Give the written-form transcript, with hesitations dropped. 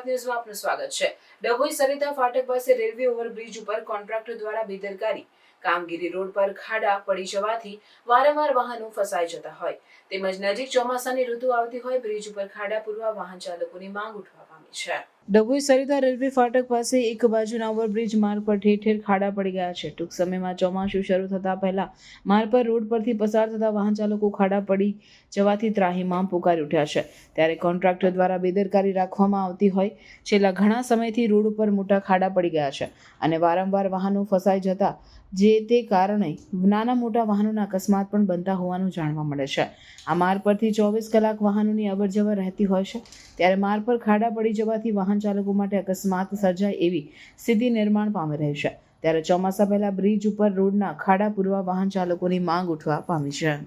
ગુજરાત ન્યૂઝમાં આપનું સ્વાગત છે। ડભોઈ સરિતા ફાટક પાસે રેલવે ઓવરબ્રિજ ઉપર કોન્ટ્રાક્ટર દ્વારા બેદરકારી કામગીરી રોડ પર ખાડા પડી જવાથી વારંવાર વાહનો ફસાઈ જતા હોય તેમજ નજીક ચોમાસાની ઋતુ આવતી હોય બ્રિજ ઉપર ખાડા પૂરવા વાહન ચાલકોની માંગ ઉઠવા પામી છે। ડભોઈ સરિતા રેલવે ફાટક પાસે એક બાજુના ઓવરબ્રિજ માર્ગ પર ઠેર ઠેર ખાડા પડી ગયા છે। ટૂંક સમયમાં ચોમાસું શરૂ થતા પહેલા માર્ગ પર રોડ પરથી પસાર થતા વાહન ચાલકો ખાડા પડી જવાથી ત્રાહિમામ પુકારી ઉઠ્યા છે। ત્યારે કોન્ટ્રાક્ટર દ્વારા બેદરકારી રાખવામાં આવતી હોય છેલ્લા ઘણા સમયથી રોડ ઉપર મોટા ખાડા પડી ગયા છે અને વારંવાર વાહનો ફસાઈ જતા જે તે કારણે નાના મોટા વાહનોના અકસ્માત પણ બનતા હોવાનું જાણવા મળે છે। આ માર્ગ પરથી 24 કલાક વાહનોની અવરજવર રહેતી હોય છે ત્યારે માર્ગ પર ખાડા પડી જવાથી વાહન ચાલકો માટે અકસ્માત સર્જાય એવી સ્થિતિ નિર્માણ પામી રહી છે। ત્યારે ચોમાસા પહેલા બ્રિજ ઉપર રોડના ખાડા પૂરવા વાહન ચાલકોની માંગ ઉઠવા પામી છે।